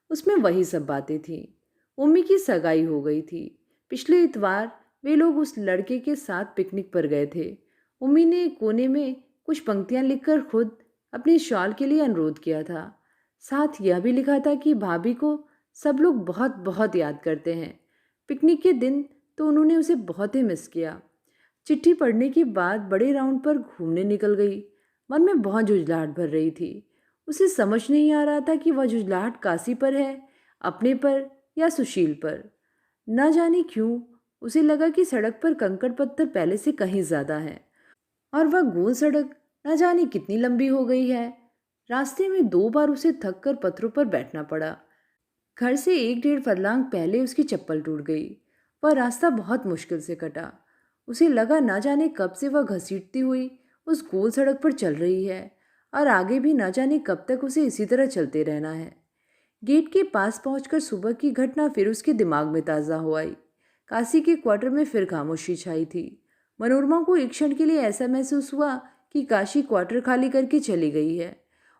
उसमें वही सब बातें थीं। उम्मी की सगाई हो गई थी। पिछले इतवार वे लोग उस लड़के के साथ पिकनिक पर गए थे। उम्मी ने एक कोने में कुछ पंक्तियां लिखकर खुद अपनी शॉल के लिए अनुरोध किया था। साथ यह भी लिखा था कि भाभी को सब लोग बहुत बहुत याद करते हैं। पिकनिक के दिन तो उन्होंने उसे बहुत ही मिस किया। चिट्ठी पढ़ने के बाद बड़े राउंड पर घूमने निकल गई। मन में बहुत झुंझलाहट भर रही थी। उसे समझ नहीं आ रहा था कि वह झुंझलाहट काशी पर है, अपने पर या सुशील पर। न जाने क्यों उसे लगा कि सड़क पर कंकड़ पत्थर पहले से कहीं ज्यादा है और वह गोल सड़क न जाने कितनी लंबी हो गई है। रास्ते में 2 बार उसे थक कर पत्थरों पर बैठना पड़ा। घर से 1-1.5 फरलांग पहले उसकी चप्पल टूट गई। वह रास्ता बहुत मुश्किल से कटा। उसे लगा न जाने कब से वह घसीटती हुई उस गोल सड़क पर चल रही है और आगे भी न जाने कब तक उसे इसी तरह चलते रहना है। गेट के पास पहुंचकर सुबह की घटना फिर उसके दिमाग में ताज़ा हो आई। काशी के क्वार्टर में फिर खामोशी छाई थी। मनोरमा को एक क्षण के लिए ऐसा महसूस हुआ कि काशी क्वार्टर खाली करके चली गई है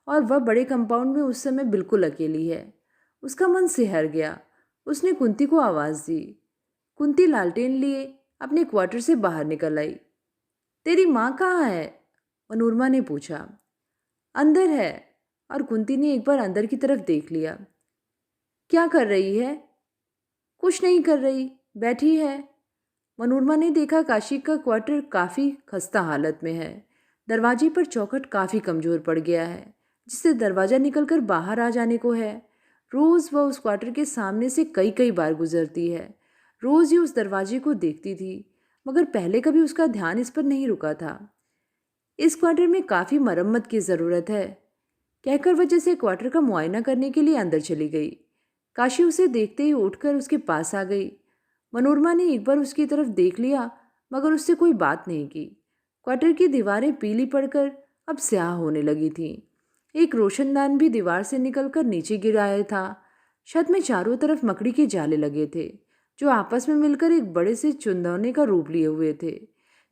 और वह बड़े कंपाउंड में उस समय बिल्कुल अकेली है। उसका मन सिहर गया। उसने कुंती को आवाज़ दी। कुंती लालटेन लिए अपने क्वार्टर से बाहर निकल आई। तेरी माँ कहाँ है? मनोरमा ने पूछा। अंदर है। और कुंती ने एक बार अंदर की तरफ देख लिया। क्या कर रही है? कुछ नहीं कर रही, बैठी है। मनोरमा ने देखा काशी का क्वार्टर काफ़ी खस्ता हालत में है। दरवाजे पर चौखट काफ़ी कमज़ोर पड़ गया है, जिससे दरवाज़ा निकलकर बाहर आ जाने को है। रोज़ वह उस क्वार्टर के सामने से कई कई बार गुजरती है। रोज़ ही उस दरवाजे को देखती थी, मगर पहले कभी उसका ध्यान इस पर नहीं रुका था। इस क्वार्टर में काफ़ी मरम्मत की ज़रूरत है, कहकर वह जैसे क्वार्टर का मुआयना करने के लिए अंदर चली गई। काशी उसे देखते ही उठकर उसके पास आ गई। मनोरमा ने एक बार उसकी तरफ देख लिया, मगर उससे कोई बात नहीं की। क्वार्टर की दीवारें पीली पड़कर अब स्याह होने लगी थीं। एक रोशनदान भी दीवार से निकलकर नीचे गिर आया था। छत में चारों तरफ मकड़ी के जाले लगे थे, जो आपस में मिलकर एक बड़े से चुंदौने का रूप लिए हुए थे।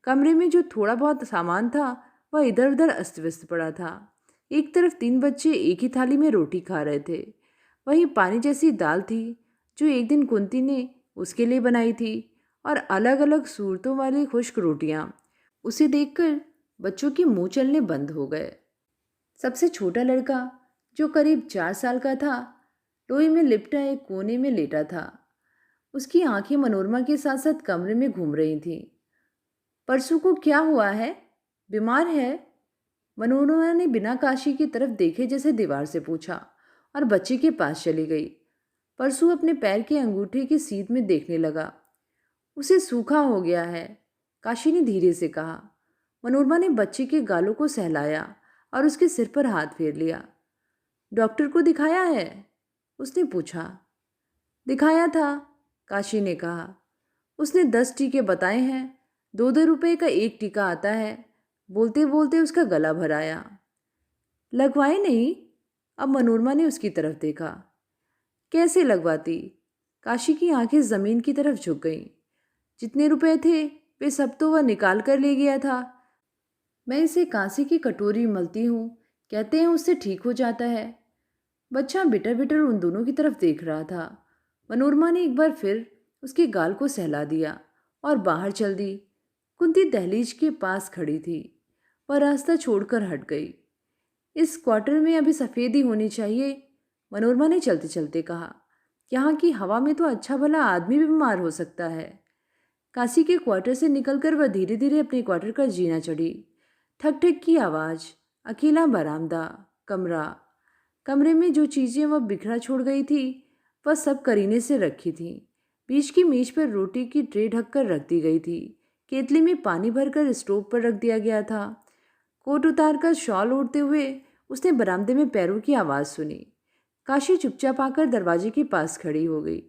कमरे में जो थोड़ा बहुत सामान था वह इधर उधर अस्त व्यस्त पड़ा था। एक तरफ 3 बच्चे एक ही थाली में रोटी खा रहे थे। वहीं पानी जैसी दाल थी, जो एक दिन कुंती ने उसके लिए बनाई थी, और अलग अलग सूरतों वाली खुश्क रोटियां। उसे देखकर बच्चों के मुंह चलने बंद हो गए। सबसे छोटा लड़का, जो करीब 4 साल का था, लोई में लिपटा एक कोने में लेटा था। उसकी आंखें मनोरमा के साथ साथ कमरे में घूम रही थीं। परसों को क्या हुआ है? बीमार है? मनोरमा ने बिना काशी की तरफ देखे जैसे दीवार से पूछा और बच्चे के पास चली गई। परसू अपने पैर के अंगूठे की सीध में देखने लगा। उसे सूखा हो गया है, काशी ने धीरे से कहा। मनोरमा ने बच्चे के गालों को सहलाया और उसके सिर पर हाथ फेर लिया। डॉक्टर को दिखाया है? उसने पूछा। दिखाया था, काशी ने कहा। उसने 10 टीके बताए हैं, 2-2 रुपए का एक टीका आता है। बोलते बोलते उसका गला भर आया। लगवाए नहीं? अब मनोरमा ने उसकी तरफ देखा। कैसे लगवाती? काशी की आंखें जमीन की तरफ झुक गईं। जितने रुपए थे वे सब तो वह निकाल कर ले गया था। मैं इसे कांसे की कटोरी मलती हूँ, कहते हैं उससे ठीक हो जाता है। बच्चा बिटर बिटर उन दोनों की तरफ देख रहा था। मनोरमा ने एक बार फिर उसके गाल को सहला दिया और बाहर चल दी। कुंती दहलीज के पास खड़ी थी। वह रास्ता छोड़कर हट गई। इस क्वार्टर में अभी सफ़ेदी होनी चाहिए, मनोरमा ने चलते चलते कहा। यहाँ की हवा में तो अच्छा भला आदमी भी बीमार हो सकता है। काशी के क्वार्टर से निकलकर वह धीरे धीरे अपने क्वार्टर का जीना चढ़ी। ठक ठक की आवाज़, अकेला बरामदा, कमरा। कमरे में जो चीज़ें वह बिखरा छोड़ गई थी वह सब करीने से रखी थी। बीच की मेज पर रोटी की ट्रे ढककर रख दी गई थी। केतली में पानी भरकर स्टोव पर रख दिया गया था। कोट उतारकर शॉल ओढ़ते हुए उसने बरामदे में पैरों की आवाज़ सुनी। काशी चुपचाप आकर दरवाजे के पास खड़ी हो गई।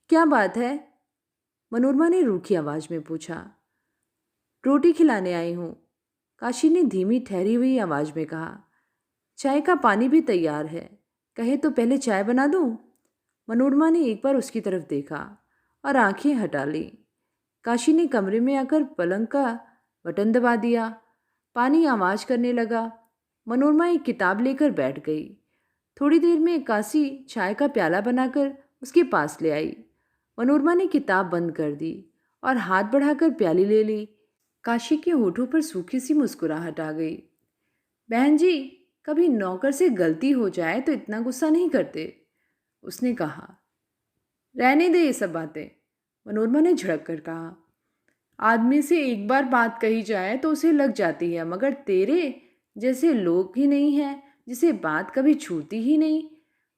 क्या बात है? मनोरमा ने रूखी आवाज में पूछा। रोटी खिलाने आई हूँ, काशी ने धीमी ठहरी हुई आवाज में कहा। चाय का पानी भी तैयार है, कहे तो पहले चाय बना दूँ? मनोरमा ने एक बार उसकी तरफ देखा और आंखें हटा ली। काशी ने कमरे में आकर पलंग का बटन दबा दिया। पानी आवाज करने लगा। मनोरमा एक किताब लेकर बैठ गई। थोड़ी देर में काशी चाय का प्याला बनाकर उसके पास ले आई। मनोरमा ने किताब बंद कर दी और हाथ बढ़ाकर प्याली ले ली। काशी के होठों पर सूखी सी मुस्कुराहट आ गई। बहन जी, कभी नौकर से गलती हो जाए तो इतना गुस्सा नहीं करते, उसने कहा। रहने दे ये सब बातें, मनोरमा ने झड़क कर कहा। आदमी से एक बार बात कही जाए तो उसे लग जाती है, मगर तेरे जैसे लोग ही नहीं हैं जिसे बात कभी छूती ही नहीं।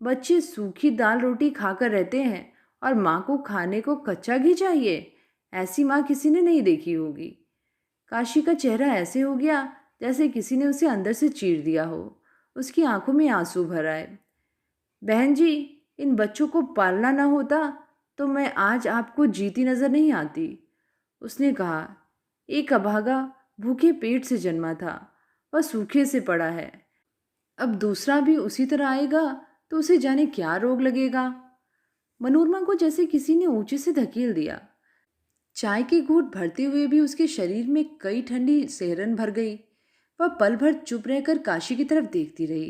बच्चे सूखी दाल रोटी खाकर रहते हैं और माँ को खाने को कच्चा घी चाहिए। ऐसी माँ किसी ने नहीं देखी होगी। काशी का चेहरा ऐसे हो गया जैसे किसी ने उसे अंदर से चीर दिया हो। उसकी आंखों में आंसू भर आए। बहन जी, इन बच्चों को पालना ना होता तो मैं आज आपको जीती नजर नहीं आती, उसने कहा। एक अभागा भूखे पेट से जन्मा था, वह सूखे से पड़ा है। अब दूसरा भी उसी तरह आएगा तो उसे जाने क्या रोग लगेगा। मनोरमा को जैसे किसी ने ऊंचे से धकेल दिया। चाय की घूंट भरते हुए भी उसके शरीर में कई ठंडी सिहरन भर गई। वह पल भर चुप रहकर काशी की तरफ देखती रही।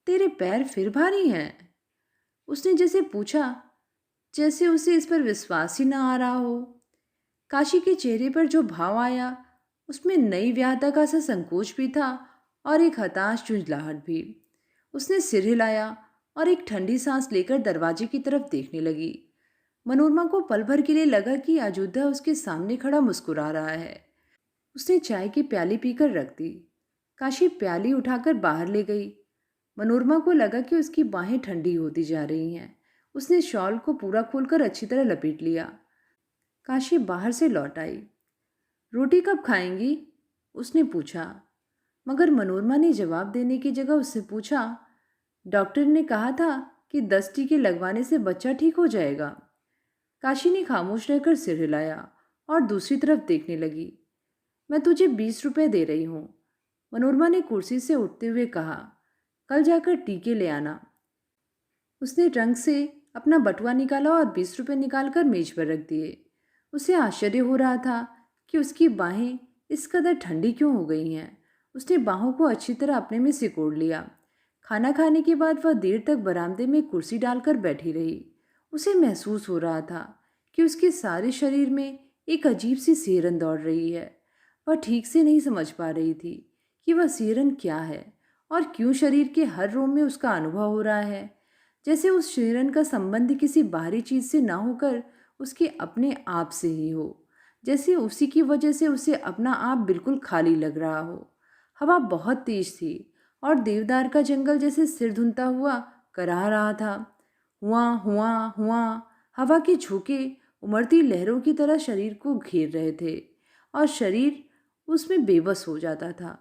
तेरे पैर फिर भारी हैं? उसने जैसे पूछा, जैसे उसे इस पर विश्वास ही न आ रहा हो। काशी के चेहरे पर जो भाव आया उसमें नई व्याहता का सा संकोच भी था और एक हताश झुंझलाहट भी। उसने सिर हिलाया और एक ठंडी सांस लेकर दरवाजे की तरफ देखने लगी। मनोरमा को पल भर के लिए लगा कि अयोध्या उसके सामने खड़ा मुस्कुरा रहा है। उसने चाय की प्याली पीकर रख दी। काशी प्याली उठाकर बाहर ले गई। मनोरमा को लगा कि उसकी बाहें ठंडी होती जा रही हैं। उसने शॉल को पूरा खोलकर अच्छी तरह लपेट लिया। काशी बाहर से लौट आई। रोटी कब खाएंगी? उसने पूछा। मगर मनोरमा ने जवाब देने की जगह उससे पूछा, डॉक्टर ने कहा था कि 10 टीके लगवाने से बच्चा ठीक हो जाएगा। काशी ने खामोश रहकर सिर हिलाया और दूसरी तरफ देखने लगी। मैं तुझे 20 रुपए दे रही हूँ, मनोरमा ने कुर्सी से उठते हुए कहा। कल जाकर टीके ले आना। उसने ट्रंक से अपना बटुआ निकाला और 20 रुपए निकालकर मेज पर रख दिए। उसे आश्चर्य हो रहा था कि उसकी बाहें इस कदर ठंडी क्यों हो गई हैं। उसने बाहों को अच्छी तरह अपने में सिकोड़ लिया। खाना खाने के बाद वह देर तक बरामदे में कुर्सी डालकर बैठी रही। उसे महसूस हो रहा था कि उसके सारे शरीर में एक अजीब सी सिहरन दौड़ रही है। वह ठीक से नहीं समझ पा रही थी कि वह सिहरन क्या है और क्यों शरीर के हर रोम में उसका अनुभव हो रहा है। जैसे उस सिहरन का संबंध किसी बाहरी चीज से ना होकर उसके अपने आप से ही हो। जैसे उसी की वजह से उसे अपना आप बिल्कुल खाली लग रहा हो। हवा बहुत तेज थी और देवदार का जंगल जैसे सिर धुनता हुआ कराह रहा था। हुआ हुआ हुआ हवा के झोंके उमड़ती लहरों की तरह शरीर को घेर रहे थे और शरीर उसमें बेबस हो जाता था।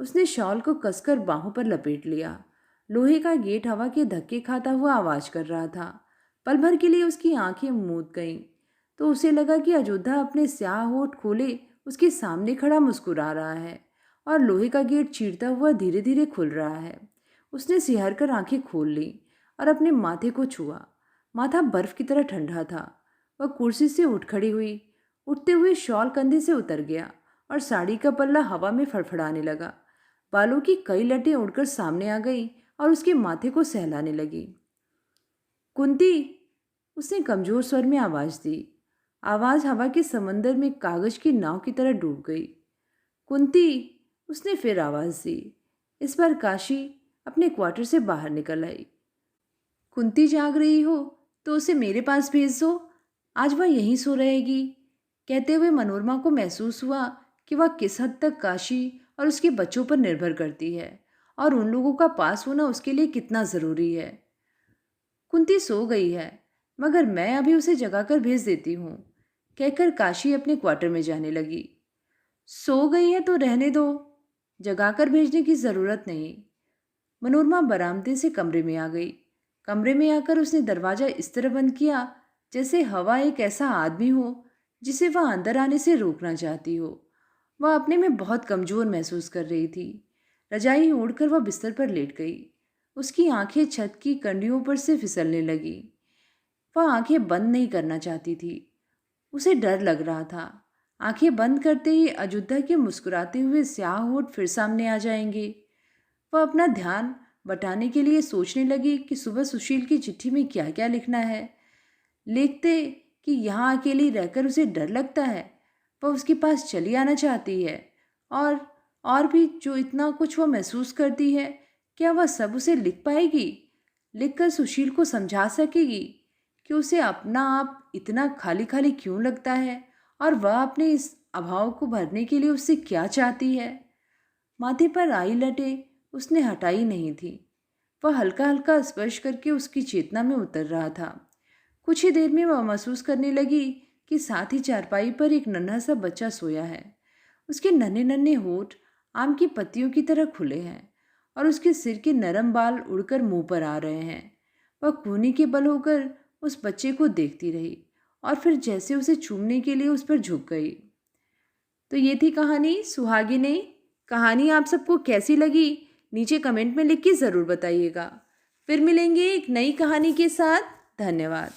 उसने शॉल को कसकर बाहों पर लपेट लिया। लोहे का गेट हवा के धक्के खाता हुआ आवाज कर रहा था। पल भर के लिए उसकी आंखें मूंद गईं तो उसे लगा कि अयोध्या अपने स्याह होठ खोले उसके सामने खड़ा मुस्कुरा रहा है और लोहे का गेट चीरता हुआ धीरे धीरे खुल रहा है। उसने सिहर कर आंखें खोल ली और अपने माथे को छुआ। माथा बर्फ की तरह ठंडा था। वह कुर्सी से उठ खड़ी हुई। उठते हुए शॉल कंधे से उतर गया और साड़ी का पल्ला हवा में फड़फड़ाने लगा। बालों की कई लटें उड़कर सामने आ गई और उसके माथे को सहलाने लगी। कुंती, उसने कमजोर स्वर में आवाज दी। आवाज हवा के समंदर में कागज की नाव की तरह डूब गई। कुंती, उसने फिर आवाज दी। इस बार काशी अपने क्वार्टर से बाहर निकल आई। कुंती जाग रही हो तो उसे मेरे पास भेज दो, आज वह यहीं सो रहेगी। कहते हुए मनोरमा को महसूस हुआ कि वह किस हद तक काशी और उसके बच्चों पर निर्भर करती है और उन लोगों का पास होना उसके लिए कितना ज़रूरी है। कुंती सो गई है, मगर मैं अभी उसे जगाकर भेज देती हूँ, कहकर काशी अपने क्वार्टर में जाने लगी। सो गई है तो रहने दो, जगाकर भेजने की ज़रूरत नहीं। मनोरमा बरामदे से कमरे में आ गई। कमरे में आकर उसने दरवाज़ा इस तरह बंद किया जैसे हवा एक ऐसा आदमी हो जिसे वह अंदर आने से रोकना चाहती हो। वह अपने में बहुत कमज़ोर महसूस कर रही थी। रजाई ओढ़कर वह बिस्तर पर लेट गई। उसकी आंखें छत की कंडियों पर से फिसलने लगी। वह आंखें बंद नहीं करना चाहती थी। उसे डर लग रहा था। आंखें बंद करते ही अयोध्या के मुस्कुराते हुए स्याह होठ फिर सामने आ जाएंगे। वह अपना ध्यान बटाने के लिए सोचने लगी कि सुबह सुशील की चिट्ठी में क्या क्या लिखना है। लिखते कि यहाँ अकेली रहकर उसे डर लगता है, वह उसके पास चली आना चाहती है, और भी जो इतना कुछ वह महसूस करती है, क्या वह सब उसे लिख पाएगी? लिखकर सुशील को समझा सकेगी कि उसे अपना आप इतना खाली खाली क्यों लगता है और वह अपने इस अभाव को भरने के लिए उससे क्या चाहती है? माथे पर आई लटें उसने हटाई नहीं थी। वह हल्का हल्का स्पर्श करके उसकी चेतना में उतर रहा था। कुछ ही देर में वह महसूस करने लगी कि साथ ही चारपाई पर एक नन्हा सा बच्चा सोया है। उसके नन्हे नन्हे होठ आम की पत्तियों की तरह खुले हैं और उसके सिर के नरम बाल उड़कर मुंह पर आ रहे हैं। वह कूहनी के बल होकर उस बच्चे को देखती रही और फिर जैसे उसे चूमने के लिए उस पर झुक गई। तो ये थी कहानी सुहागिनी। कहानी आप सबको कैसी लगी नीचे कमेंट में लिख के ज़रूर बताइएगा। फिर मिलेंगे एक नई कहानी के साथ। धन्यवाद।